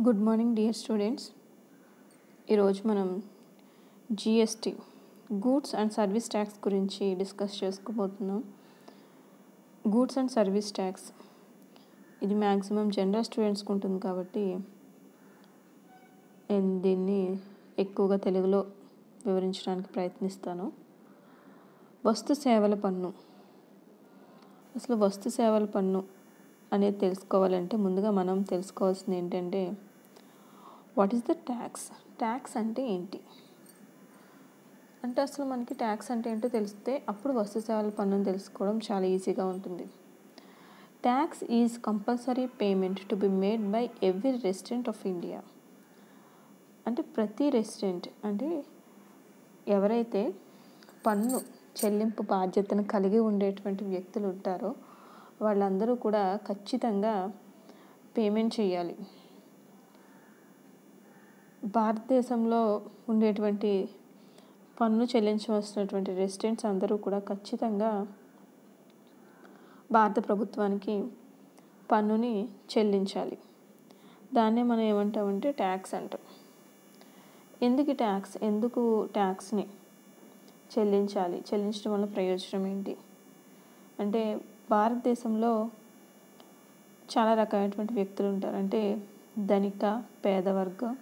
Good morning dear students. ఈరోజు మనం GST goods and service tax గురించి డిస్కస్ చేసుకోబోతున్నాం. గూడ్స్ అండ్ సర్వీస్ ట్యాక్స్ ఇది మ్యాక్సిమం జనరల్ స్టూడెంట్స్కి ఉంటుంది కాబట్టి నేను దీన్ని ఎక్కువగా తెలుగులో వివరించడానికి ప్రయత్నిస్తాను. వస్తు సేవల పన్ను. అసలు వస్తు సేవల పన్ను అనేది తెలుసుకోవాలంటే ముందుగా మనం తెలుసుకోవాల్సింది ఏంటంటే what is the tax. Tax అంటే ఏంటి అంటే అసలు మనకి ట్యాక్స్ అంటే ఏంటో తెలిస్తే అప్పుడు వస్తు సేవల పన్నును తెలుసుకోవడం చాలా ఈజీగా ఉంటుంది. Tax is compulsory payment to be made by every resident of India. అంటే ప్రతి రెసిడెంట్ అంటే ఎవరైతే పన్ను చెల్లింపు బాధ్యతను కలిగి ఉండేటువంటి వ్యక్తులు ఉంటారో వాళ్ళందరూ కూడా ఖచ్చితంగా పేమెంట్ చేయాలి. భారతదేశంలో ఉండేటువంటి పన్ను చెల్లించవలసినటువంటి రెసిడెంట్స్ అందరూ కూడా ఖచ్చితంగా భారత ప్రభుత్వానికి పన్నుని చెల్లించాలి. దాన్నే మనం ఏమంటామంటే ట్యాక్స్ అంటాం. ఎందుకు ట్యాక్స్ని చెల్లించాలి, చెల్లించడం వల్ల ప్రయోజనం ఏంటి అంటే భారతదేశంలో చాలా రకమైనటువంటి వ్యక్తులు ఉంటారు. అంటే ధనిక, పేద వర్గం,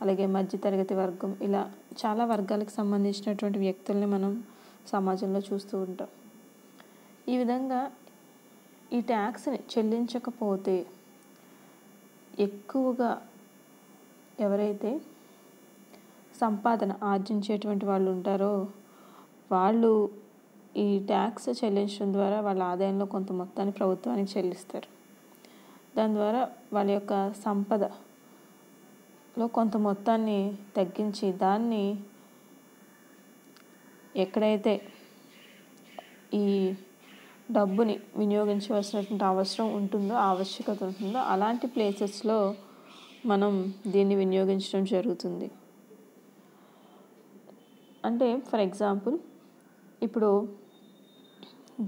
అలాగే మధ్యతరగతి వర్గం, ఇలా చాలా వర్గాలకు సంబంధించినటువంటి వ్యక్తుల్ని మనం సమాజంలో చూస్తూ ఉంటాం. ఈ విధంగా ఈ ట్యాక్స్ని చెల్లించకపోతే ఎక్కువగా ఎవరైతే సంపాదన ఆర్జించేటువంటి వాళ్ళు ఉంటారో వాళ్ళు ఈ ట్యాక్స్ చెల్లించడం ద్వారా వాళ్ళ ఆదాయంలో కొంత మొత్తాన్ని ప్రభుత్వానికి చెల్లిస్తారు. దాని ద్వారా వాళ్ళ యొక్క సంపదలో కొంత మొత్తాన్ని తగ్గించి దాన్ని ఎక్కడైతే ఈ డబ్బుని వినియోగించవలసినటువంటి అవసరం ఉంటుందో, ఆవశ్యకత ఉంటుందో అలాంటి ప్లేసెస్లో మనం దీన్ని వినియోగించడం జరుగుతుంది. అంటే ఫర్ ఎగ్జాంపుల్ ఇప్పుడు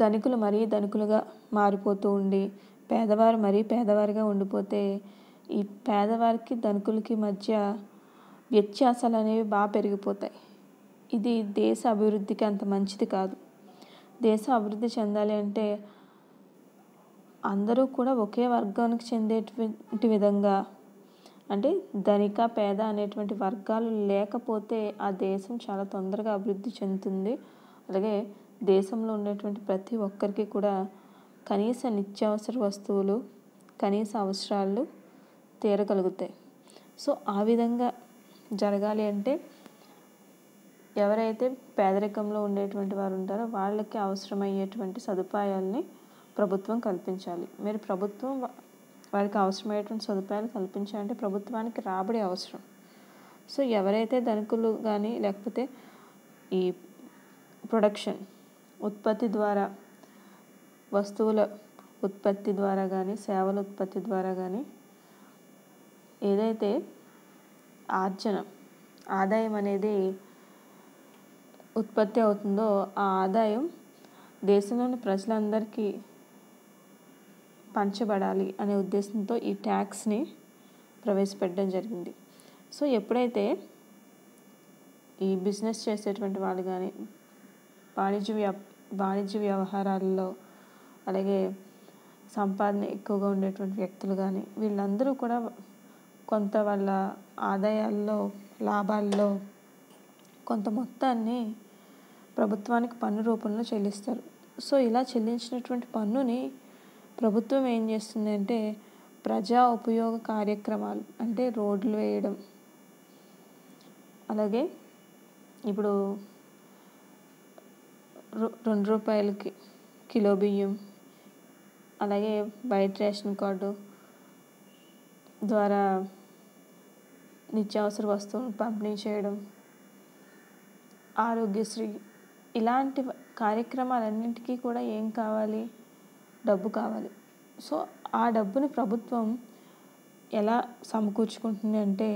ధనికులు మరీ ధనికులుగా మారిపోతూ ఉండి పేదవారు మరీ పేదవారిగా ఉండిపోతే ఈ పేదవారికి ధనికులకి మధ్య వ్యత్యాసాలు అనేవి బాగా పెరిగిపోతాయి. ఇది దేశ అభివృద్ధికి అంత మంచిది కాదు. దేశం అభివృద్ధి చెందాలి అంటే అందరూ కూడా ఒకే వర్గానికి చెందేటువంటి విధంగా అంటే ధనిక, పేద అనేటువంటి వర్గాలు లేకపోతే ఆ దేశం చాలా తొందరగా అభివృద్ధి చెందుతుంది. అలాగే దేశంలో ఉండేటువంటి ప్రతి ఒక్కరికి కూడా కనీస నిత్యావసర వస్తువులు, కనీస అవసరాలు తీరగలుగుతాయి. సో ఆ విధంగా జరగాలి అంటే ఎవరైతే పేదరికంలో ఉండేటువంటి వారు ఉంటారో వాళ్ళకి అవసరమయ్యేటువంటి సదుపాయాలని ప్రభుత్వం కల్పించాలి. మీరు ప్రభుత్వం వారికి అవసరమయ్యేటువంటి సదుపాయాలు కల్పించాలంటే ప్రభుత్వానికి రాబడి అవసరం. సో ఎవరైతే ధనికులు కానీ లేకపోతే ఈ ప్రొడక్షన్ ఉత్పత్తి ద్వారా, వస్తువుల ఉత్పత్తి ద్వారా కానీ, సేవల ఉత్పత్తి ద్వారా కానీ ఏదైతే ఆదాయం అనేది ఉత్పత్తి అవుతుందో ఆ ఆదాయం దేశంలోని ప్రజలందరికీ పంచబడాలి అనే ఉద్దేశంతో ఈ ట్యాక్స్ని ప్రవేశపెట్టడం జరిగింది. సో ఎప్పుడైతే ఈ బిజినెస్ చేసేటువంటి వాళ్ళు కానీ వాణిజ్య వ్యవహారాల్లో అలాగే సంపాదన ఎక్కువగా ఉండేటువంటి వ్యక్తులు కానీ వీళ్ళందరూ కూడా కొంత వాళ్ళ ఆదాయాల్లో, లాభాల్లో కొంత మొత్తాన్ని ప్రభుత్వానికి పన్ను రూపంలో చెల్లిస్తారు. సో ఇలా చెల్లించినటువంటి పన్నుని ప్రభుత్వం ఏం చేస్తుంది అంటే ప్రజా ఉపయోగ కార్యక్రమాలు అంటే రోడ్లు వేయడం, అలాగే ఇప్పుడు ₹2 కిలో బియ్యం, అలాగే వైట్ రేషన్ కార్డు ద్వారా నిత్యావసర వస్తువులను పంపిణీ చేయడం, ఆరోగ్యశ్రీ, ఇలాంటి కార్యక్రమాలన్నింటికీ కూడా ఏం కావాలి? డబ్బు కావాలి. సో ఆ డబ్బుని ప్రభుత్వం ఎలా సమకూర్చుకుంటుంది అంటే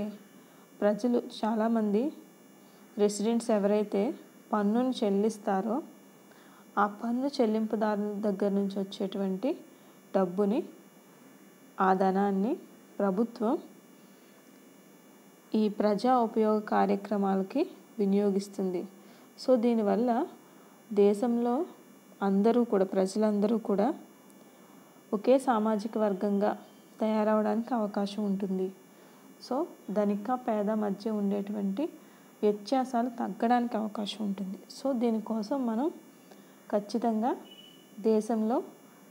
ప్రజలు చాలామంది రెసిడెంట్స్ ఎవరైతే పన్నును చెల్లిస్తారో ఆ పన్ను చెల్లింపుదారుల దగ్గర నుంచి వచ్చేటువంటి డబ్బుని, ఆ ధనాన్ని ప్రభుత్వం ఈ ప్రజా ఉపయోగ కార్యక్రమాలకి వినియోగిస్తుంది. సో దీనివల్ల దేశంలో ప్రజలందరూ కూడా ఒకే సామాజిక వర్గంగా తయారవడానికి అవకాశం ఉంటుంది. సో ధనిక పేద మధ్య ఉండేటువంటి వ్యత్యాసాలు తగ్గడానికి అవకాశం ఉంటుంది. సో దీనికోసం మనం ఖచ్చితంగా దేశంలో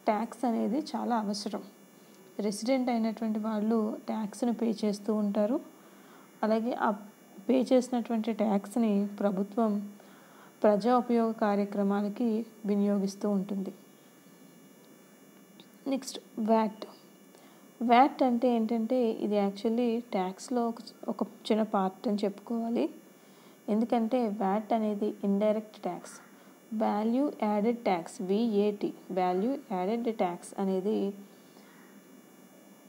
ట్యాక్స్ అనేది చాలా అవసరం. రెసిడెంట్ అయినటువంటి వాళ్ళు ట్యాక్స్ని పే చేస్తూ ఉంటారు. అలాగే ఆ పే చేసినటువంటి ట్యాక్స్ని ప్రభుత్వం ప్రజా ఉపయోగ కార్యక్రమాలకి వినియోగిస్తూ ఉంటుంది. నెక్స్ట్ వ్యాట్ అంటే ఏంటంటే ఇది యాక్చువల్లీ ట్యాక్స్లో ఒక చిన్న పార్ట్ అని చెప్పుకోవాలి. ఎందుకంటే వ్యాట్ అనేది indirect tax, value added tax, VAT value added tax అనేది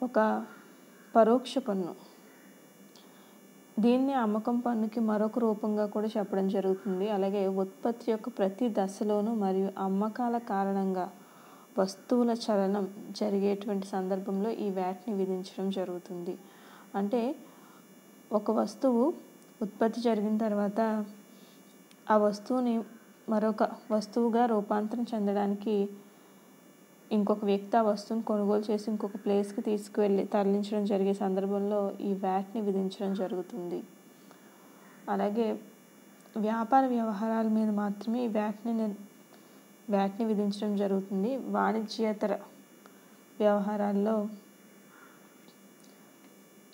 ఒక పరోక్ష పన్ను. దీన్ని అమ్మకం పన్నుకి మరొక రూపంగా కూడా చెప్పడం జరుగుతుంది. అలాగే ఉత్పత్తి యొక్క ప్రతి దశలోనూ మరియు అమ్మకాల కారణంగా వస్తువుల చలనం జరిగేటువంటి సందర్భంలో ఈ వ్యాట్ని విధించడం జరుగుతుంది. అంటే ఒక వస్తువు ఉత్పత్తి జరిగిన తర్వాత ఆ వస్తువుని మరొక వస్తువుగా రూపాంతరం చెందడానికి ఇంకొక వ్యక్తి ఆ వస్తువుని కొనుగోలు చేసి ఇంకొక ప్లేస్కి తీసుకువెళ్ళి తరలించడం జరిగే సందర్భంలో ఈ వ్యాట్ని విధించడం జరుగుతుంది. అలాగే వ్యాపార వ్యవహారాల మీద మాత్రమే ఈ వ్యాట్ని విధించడం జరుగుతుంది. వాణిజ్యేతర వ్యవహారాల్లో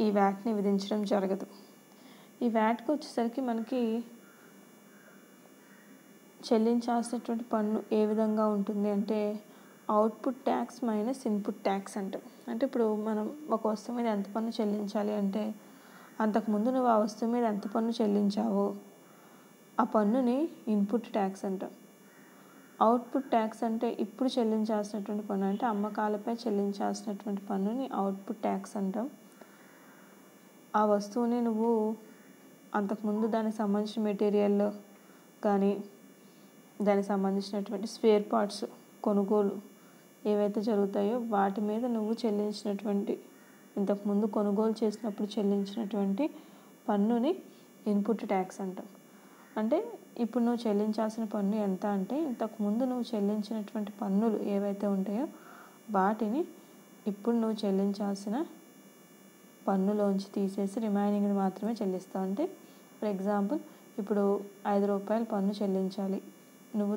ఈ వ్యాట్ని విధించడం జరగదు. ఈ వ్యాట్కి వచ్చేసరికి మనకి చెల్లించాల్సినటువంటి పన్ను ఏ విధంగా ఉంటుంది అంటే output tax minus input tax అంటాం. అంటే ఇప్పుడు మనం ఒక వస్తువు మీద ఎంత పన్ను చెల్లించాలి అంటే అంతకుముందు నువ్వు ఆ వస్తువు మీద ఎంత పన్ను చెల్లించావో ఆ పన్నుని ఇన్పుట్ ట్యాక్స్ అంటాం. అవుట్పుట్ ట్యాక్స్ అంటే ఇప్పుడు చెల్లించాల్సినటువంటి పన్ను, అంటే అమ్మకాలపై చెల్లించాల్సినటువంటి పన్నుని అవుట్పుట్ ట్యాక్స్ అంటాం. ఆ వస్తువుని నువ్వు అంతకుముందు దానికి సంబంధించిన మెటీరియల్ కానీ దానికి సంబంధించినటువంటి స్పేర్ పార్ట్స్ కొనుగోలు ఏవైతే జరుగుతాయో వాటి మీద నువ్వు చెల్లించినటువంటి ఇంతకుముందు కొనుగోలు చేసినప్పుడు చెల్లించినటువంటి పన్నుని ఇన్పుట్ ట్యాక్స్ అంటాం. అంటే ఇప్పుడు నువ్వు చెల్లించాల్సిన పన్ను ఎంత అంటే ఇంతకుముందు నువ్వు చెల్లించినటువంటి పన్నులు ఏవైతే ఉంటాయో వాటిని ఇప్పుడు నువ్వు చెల్లించాల్సిన పన్నులోంచి తీసేసి రిమైనింగ్ని మాత్రమే చెల్లిస్తావు. అంటే ఫర్ ఎగ్జాంపుల్ ఇప్పుడు ₹5 పన్ను చెల్లించాలి నువ్వు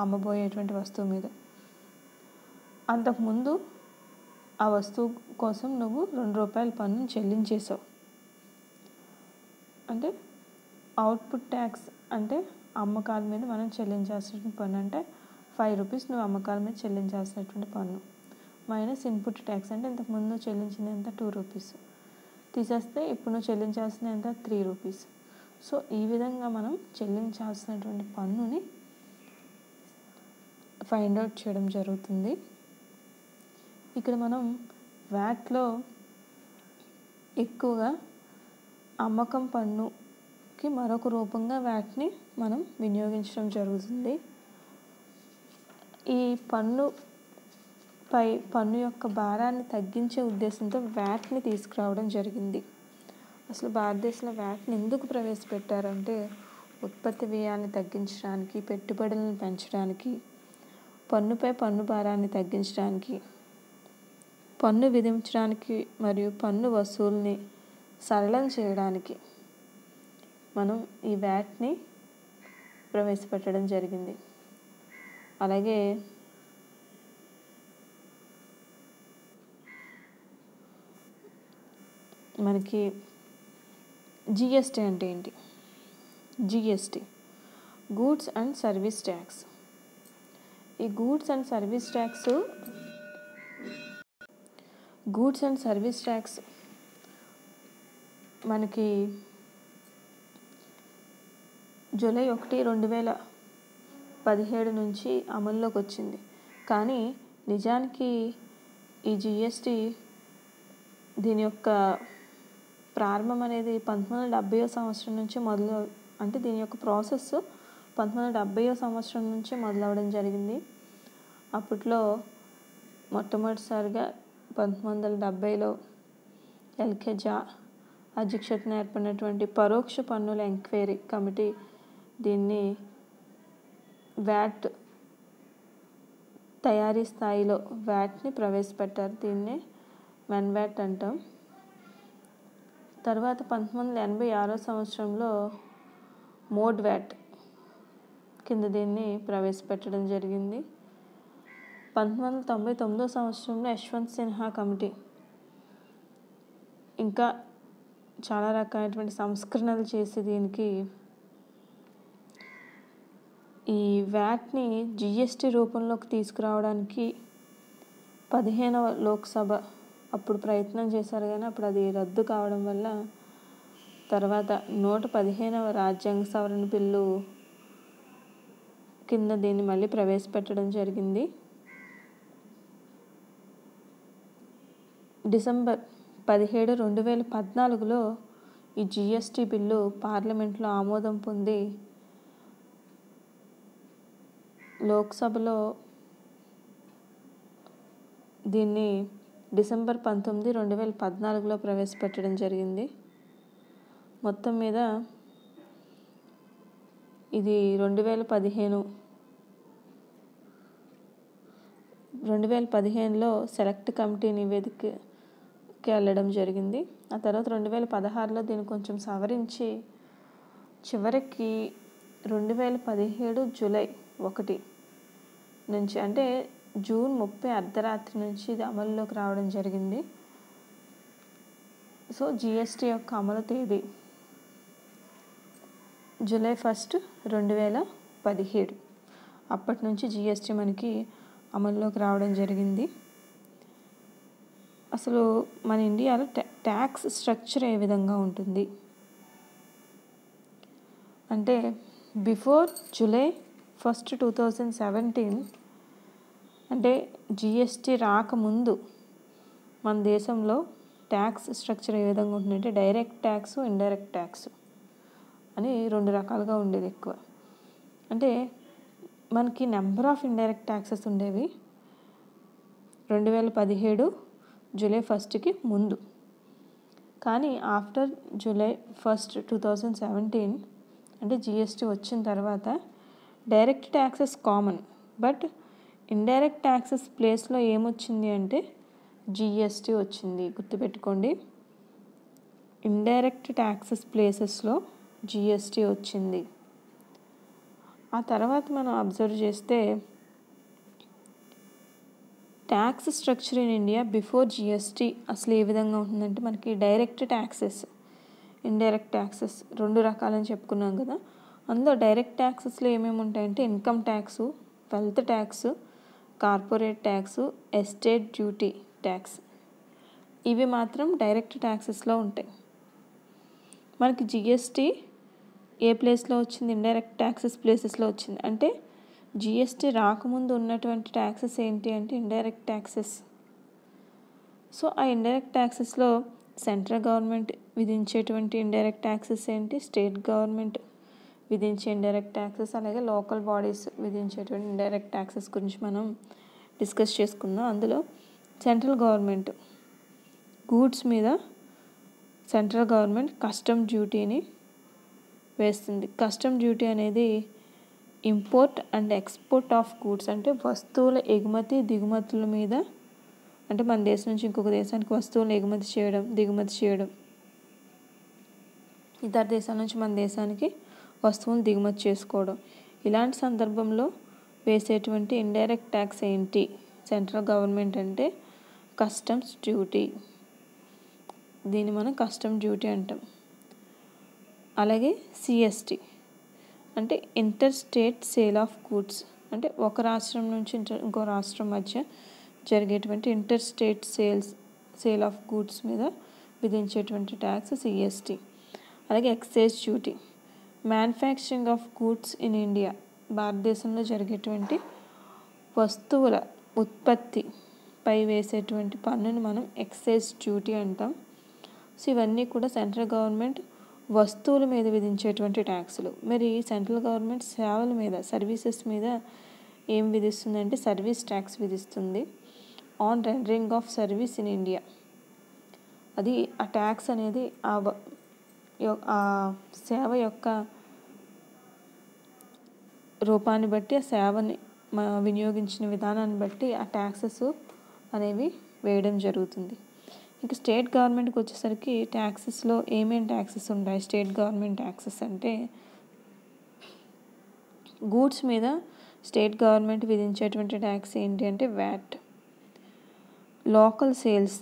అమ్మబోయేటువంటి వస్తువు మీద. అంతకుముందు ఆ వస్తువు కోసం నువ్వు ₹2 పన్నుని చెల్లించేసావు. అంటే అవుట్పుట్ ట్యాక్స్ అంటే అమ్మకాల మీద మనం చెల్లించాల్సినటువంటి పన్ను, అంటే ₹5 నువ్వు అమ్మకాల మీద చెల్లించాల్సినటువంటి పన్ను మైనస్ ఇన్పుట్ ట్యాక్స్ అంటే ఇంతకుముందు నువ్వు చెల్లించింది ఎంత ₹2 తీసేస్తే ఇప్పుడు నువ్వు చెల్లించాల్సింది ఎంత ₹3. సో ఈ విధంగా మనం చెల్లించాల్సినటువంటి పన్నుని ఫైండ్ అవుట్ చేయడం జరుగుతుంది. ఇక్కడ మనం వ్యాట్లో ఎక్కువగా అమ్మకం పన్నుకి మరొక రూపంగా వ్యాట్ని మనం వినియోగించడం జరుగుతుంది. ఈ పన్ను యొక్క భారాన్ని తగ్గించే ఉద్దేశంతో వ్యాట్ని తీసుకురావడం జరిగింది. అసలు భారతదేశంలో వ్యాట్ని ఎందుకు ప్రవేశపెట్టారంటే ఉత్పత్తి వ్యయాన్ని తగ్గించడానికి, పెట్టుబడులను పెంచడానికి, పన్నుపై పన్ను భారాన్ని తగ్గించడానికి, పన్ను విధించడానికి మరియు పన్ను వసూలుని సరళం చేయడానికి మనం ఈ వ్యాట్ని ప్రవేశపెట్టడం జరిగింది. అలాగే మనకి GST అంటే ఏంటి? GST goods and service tax. ఈ గూడ్స్ అండ్ సర్వీస్ ట్యాక్స్ మనకి జూలై 1, 2017 నుంచి అమల్లోకి వచ్చింది. కానీ నిజానికి ఈ GST దీని యొక్క ప్రారంభం అనేది 1970వ సంవత్సరం నుంచి అంటే దీని యొక్క ప్రాసెస్ 1970వ సంవత్సరం నుంచి మొదలవడం జరిగింది. అప్పట్లో మొట్టమొదటిసారిగా 1970లో LK జా అధ్యక్షతన ఏర్పడినటువంటి పరోక్ష పన్నుల ఎంక్వైరీ కమిటీ దీన్ని వ్యాట్ తయారీ స్థాయిలో వ్యాట్ని ప్రవేశపెట్టారు. దీన్నే మెన్వాట్ అంటాం. తర్వాత 1986 సంవత్సరంలో మోడ్ వ్యాట్ కింద దీన్ని ప్రవేశపెట్టడం జరిగింది. 1999 సంవత్సరంలో యశ్వంత్ సిన్హా కమిటీ ఇంకా చాలా రకాలైనటువంటి సంస్కరణలు చేసి దీనికి ఈ వ్యాట్ని జిఎస్టీ రూపంలోకి తీసుకురావడానికి 15వ లోక్సభ అప్పుడు ప్రయత్నం చేశారు, కానీ అప్పుడు అది రద్దు కావడం వల్ల తర్వాత 115వ రాజ్యాంగ సవరణ బిల్లు కింద దీన్ని మళ్ళీ ప్రవేశపెట్టడం జరిగింది. డిసెంబర్ 17, 2014లో ఈ జిఎస్టీ బిల్లు పార్లమెంట్లో ఆమోదం పొంది లోక్సభలో దీన్ని డిసెంబర్ 19, 2014లో ప్రవేశపెట్టడం జరిగింది. మొత్తం మీద ఇది 2015లో సెలెక్ట్ కమిటీ నివేదికకి వెళ్ళడం జరిగింది. ఆ తర్వాత 2016లో దీన్ని కొంచెం సవరించి చివరికి 2017 జూలై 1 నుంచి అంటే జూన్ 30 అర్ధరాత్రి నుంచి ఇది అమలులోకి రావడం జరిగింది. సో జిఎస్టీ యొక్క అమలు తేదీ జూలై 1, 2017. అప్పటి నుంచి జిఎస్టీ మనకి అమల్లోకి రావడం జరిగింది. అసలు మన ఇండియాలో ట్యాక్స్ స్ట్రక్చర్ ఏ విధంగా ఉంటుంది అంటే బిఫోర్ జూలై 1, 2017 అంటే జిఎస్టీ రాకముందు మన దేశంలో ట్యాక్స్ స్ట్రక్చర్ ఏ విధంగా ఉంటుందంటే డైరెక్ట్ ట్యాక్స్, ఇండైరెక్ట్ ట్యాక్స్ అని 2 రకాలుగా ఉండేది ఎక్కువ. అంటే మనకి నెంబర్ ఆఫ్ ఇండైరెక్ట్ ట్యాక్సెస్ ఉండేవి 2017 జూలై 1కి ముందు. కానీ ఆఫ్టర్ జూలై 1, 2017 అంటే జిఎస్టీ వచ్చిన తర్వాత direct taxes common, but indirect taxes ప్లేస్లో ఏమొచ్చింది అంటే జిఎస్టీ వచ్చింది. గుర్తుపెట్టుకోండి, ఇండైరెక్ట్ ట్యాక్సెస్ ప్లేసెస్లో జిఎస్టీ వచ్చింది. ఆ తర్వాత మనం అబ్జర్వ్ చేస్తే tax structure in India before GST అసలు ఏ విధంగా ఉంటుందంటే మనకి డైరెక్ట్ ట్యాక్సెస్, ఇండైరెక్ట్ ట్యాక్సెస్ 2 రకాలని చెప్పుకున్నాం కదా. అందులో డైరెక్ట్ ట్యాక్సెస్లో ఏమేమి ఉంటాయంటే income tax, wealth tax, corporate tax, estate duty tax. ఇవి మాత్రం డైరెక్ట్ ట్యాక్సెస్లో ఉంటాయి. మనకి జిఎస్టీ ఏ ప్లేస్లో వచ్చింది? ఇండైరెక్ట్ ట్యాక్సెస్ ప్లేసెస్లో వచ్చింది. అంటే జిఎస్టీ రాకముందు ఉన్నటువంటి ట్యాక్సెస్ ఏంటి అంటే ఇండైరెక్ట్ ట్యాక్సెస్. సో ఆ ఇండైరెక్ట్ ట్యాక్సెస్లో సెంట్రల్ గవర్నమెంట్ విధించేటువంటి ఇండైరెక్ట్ ట్యాక్సెస్ ఏంటి, స్టేట్ గవర్నమెంట్ విధించే ఇండైరెక్ట్ ట్యాక్సెస్, అలాగే లోకల్ బాడీస్ విధించేటువంటి ఇండైరెక్ట్ ట్యాక్సెస్ గురించి మనం డిస్కస్ చేసుకుందాం. అందులో సెంట్రల్ గవర్నమెంట్ గూడ్స్ మీద సెంట్రల్ గవర్నమెంట్ కస్టమ్ డ్యూటీని వేస్తుంది. కస్టమ్ డ్యూటీ అనేది import and export of goods అంటే వస్తువుల ఎగుమతి దిగుమతుల మీద, అంటే మన దేశం నుంచి ఇంకొక దేశానికి వస్తువులను ఎగుమతి చేయడం, దిగుమతి చేయడం, ఇతర దేశాల నుంచి మన దేశానికి వస్తువులను దిగుమతి చేసుకోవడం, ఇలాంటి సందర్భంలో వేసేటువంటి ఇండైరెక్ట్ ట్యాక్స్ ఏంటి సెంట్రల్ గవర్నమెంట్ అంటే కస్టమ్స్ డ్యూటీ. దీన్ని మనం కస్టమ్ డ్యూటీ అంటాం. అలాగే సిఎస్టీ అంటే interstate sale of goods, అంటే ఒక రాష్ట్రం నుంచి ఇంకో రాష్ట్రం మధ్య జరిగేటువంటి interstate sale of goods మీద విధించేటువంటి ట్యాక్స్ సిఎస్టీ. అలాగే excise duty, manufacturing of goods in India, భారతదేశంలో జరిగేటువంటి వస్తువుల ఉత్పత్తిపై వేసేటువంటి పన్నుని మనం ఎక్సైజ్ డ్యూటీ అంటాం. సో ఇవన్నీ కూడా సెంట్రల్ గవర్నమెంట్ వస్తువుల మీద విధించేటువంటి ట్యాక్సులు. మరి సెంట్రల్ గవర్నమెంట్ సేవల మీద, సర్వీసెస్ మీద ఏం విధిస్తుందంటే సర్వీస్ ట్యాక్స్ విధిస్తుంది. On rendering of service in India, అది ఆ ట్యాక్స్ అనేది ఆ సేవ యొక్క రూపాన్ని బట్టి, ఆ సేవని వినియోగించిన విధానాన్ని బట్టి ఆ ట్యాక్సెస్ అనేవి వేయడం జరుగుతుంది. ఇక స్టేట్ గవర్నమెంట్కి వచ్చేసరికి ట్యాక్సెస్లో ఏమేమి ట్యాక్సెస్ ఉంటాయి? స్టేట్ గవర్నమెంట్ ట్యాక్సెస్ అంటే గూడ్స్ మీద స్టేట్ గవర్నమెంట్ విధించేటువంటి ట్యాక్స్ ఏంటి అంటే వ్యాట్. లోకల్ సేల్స్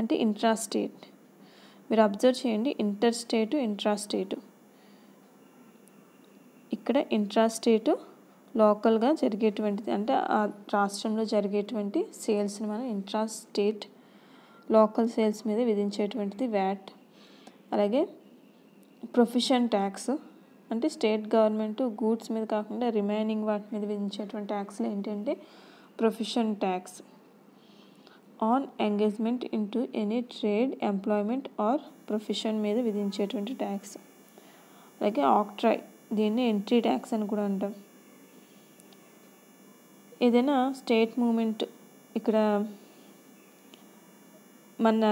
అంటే ఇంట్రా స్టేట్. మీరు అబ్జర్వ్ చేయండి, ఇంటర్ స్టేటు, ఇంట్రా స్టేటు. ఇక్కడ ఇంట్రా స్టేటు లోకల్గా జరిగేటువంటిది, అంటే ఆ రాష్ట్రంలో జరిగేటువంటి సేల్స్ని మనం ఇంట్రా స్టేట్ లోకల్ సేల్స్ మీద విధించేటువంటిది వ్యాట్. అలాగే ప్రొఫెషన్ ట్యాక్స్ అంటే స్టేట్ గవర్నమెంట్ గూడ్స్ మీద కాకుండా రిమైనింగ్ వాటి మీద విధించేటువంటి ట్యాక్స్లు ఏంటంటే profession tax. On engagement into any trade, employment or profession మీద విధించేటువంటి ట్యాక్స్. అలాగే ఆక్ట్రాయ్, దీన్ని ఎంట్రీ ట్యాక్స్ అని కూడా అంటాం. ఏదైనా స్టేట్ మూమెంట్ ఇక్కడ మన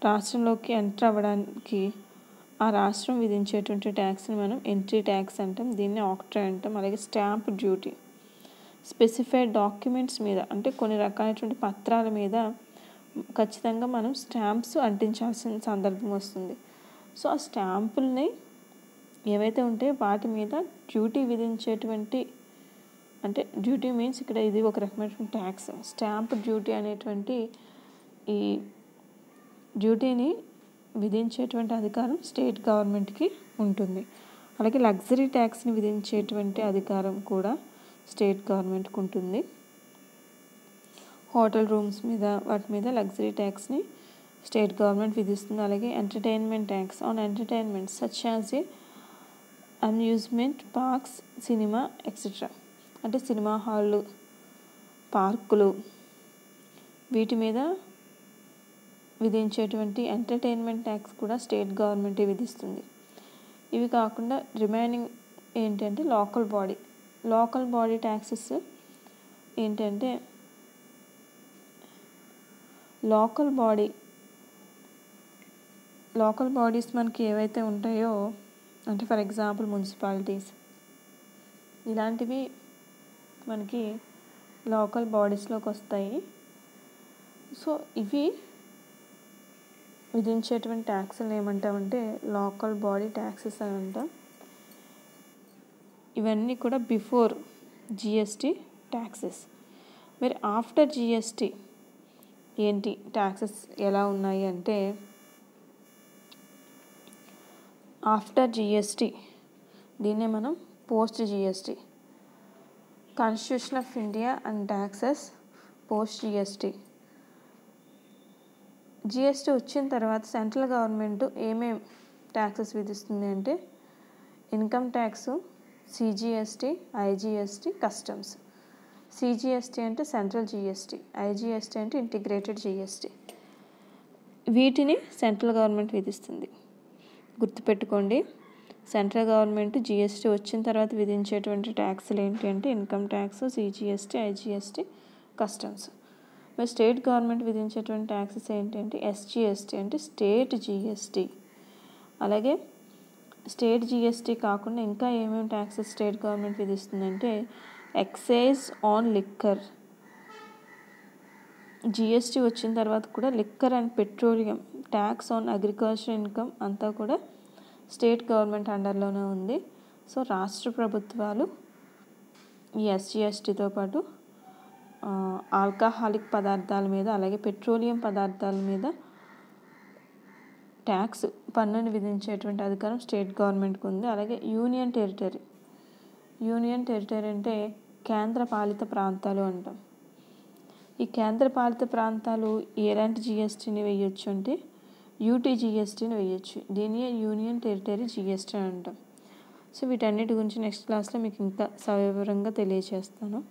రాష్ట్రంలోకి ఎంటర్ అవ్వడానికి ఆ రాష్ట్రం విధించేటువంటి ట్యాక్స్ని మనం ఎంట్రీ ట్యాక్స్ అంటాం, దీన్ని ఆక్ట్రాయ్ అంటాం. అలాగే స్టాంప్ డ్యూటీ, స్పెసిఫైడ్ డాక్యుమెంట్స్ మీద, అంటే కొన్ని రకాలైనటువంటి పత్రాల మీద ఖచ్చితంగా మనం స్టాంప్స్ అంటించాల్సిన సందర్భం వస్తుంది. సో ఆ స్టాంపుల్ని ఏవైతే ఉంటాయో వాటి మీద డ్యూటీ విధించేటువంటి, అంటే డ్యూటీ మీన్స్ ఇక్కడ ఇది ఒక రకమైనటువంటి ట్యాక్స్. స్టాంప్ డ్యూటీ అనేటువంటి ఈ డ్యూటీని విధించేటువంటి అధికారం స్టేట్ గవర్నమెంట్కి ఉంటుంది. అలాగే లగ్జరీ ట్యాక్స్ని విధించేటువంటి అధికారం కూడా స్టేట్ గవర్నమెంట్కి ఉంటుంది. హోటల్ రూమ్స్ మీద వాటి మీద లగ్జరీ ట్యాక్స్ని స్టేట్ గవర్నమెంట్ విధిస్తుంది. అలాగే entertainment tax on entertainment such as a amusement parks, cinema etcetera, అంటే సినిమా హాళ్ళు, పార్కులు, వీటి మీద విధించేటువంటి ఎంటర్టైన్మెంట్ ట్యాక్స్ కూడా స్టేట్ గవర్నమెంటే విధిస్తుంది. ఇవి కాకుండా రిమైనింగ్ ఏంటంటే లోకల్ బాడీ ట్యాక్సెస్ ఏంటంటే లోకల్ బాడీస్ మనకి ఏవైతే ఉంటాయో, అంటే ఫర్ ఎగ్జాంపుల్ మున్సిపాలిటీస్, ఇలాంటివి మనకి లోకల్ బాడీస్లోకి వస్తాయి. సో ఇవి విధించేటువంటి ట్యాక్స్లు ఏమంటామంటే లోకల్ బాడీ ట్యాక్సెస్ అని అంటాం. ఇవన్నీ కూడా బిఫోర్ జిఎస్టీ ట్యాక్సెస్. మరి ఆఫ్టర్ జిఎస్టీ ఏంటి ట్యాక్సెస్ ఎలా ఉన్నాయి అంటే, ఆఫ్టర్ జిఎస్టీ దీన్నే మనం post GST, constitution of India and taxes post GST. GST వచ్చిన తర్వాత సెంట్రల్ గవర్నమెంట్ ఏమేమి ట్యాక్సెస్ విధిస్తుంది అంటే income tax, CGST, IGST, customs. CGST అంటే సెంట్రల్ జిఎస్టీ, ఐజిఎస్టీ అంటే ఇంటిగ్రేటెడ్ జిఎస్టీ. వీటిని సెంట్రల్ గవర్నమెంట్ విధిస్తుంది. గుర్తుపెట్టుకోండి, సెంట్రల్ గవర్నమెంట్ జిఎస్టీ వచ్చిన తర్వాత విధించేటువంటి ట్యాక్స్లు ఏంటి అంటే income tax, CGST, IGST, customs. మరి స్టేట్ గవర్నమెంట్ విధించేటువంటి ట్యాక్సెస్ ఏంటంటే ఎస్జిఎస్టీ అంటే స్టేట్ జిఎస్టీ. అలాగే స్టేట్ జిఎస్టీ కాకుండా ఇంకా ఏమేమి ట్యాక్సెస్ స్టేట్ గవర్నమెంట్ విధిస్తుందంటే ఎక్సైజ్ ఆన్ లిక్కర్. జిఎస్టీ వచ్చిన తర్వాత కూడా liquor and petroleum, tax on agriculture income అంతా కూడా స్టేట్ గవర్నమెంట్ అండర్లోనే ఉంది. సో రాష్ట్ర ప్రభుత్వాలు ఈ ఎస్జిఎస్టీతో పాటు ఆల్కహాలిక్ పదార్థాల మీద, అలాగే పెట్రోలియం పదార్థాల మీద ట్యాక్స్ పన్నుని విధించేటువంటి అధికారం స్టేట్ గవర్నమెంట్కి ఉంది. అలాగే యూనియన్ టెరిటరీ అంటే కేంద్ర పాలిత ప్రాంతాలు అంటాం. ఈ కేంద్ర పాలిత ప్రాంతాలు ఎలాంటి జిఎస్టీని వేయొచ్చు అంటే యూటీ జిఎస్టీని వేయొచ్చు. దీన్ని యూనియన్ టెరిటరీ జిఎస్టీ అని అంటాం. సో వీటన్నిటి గురించి నెక్స్ట్ క్లాస్లో మీకు ఇంకా సవివరంగా తెలియజేస్తాను.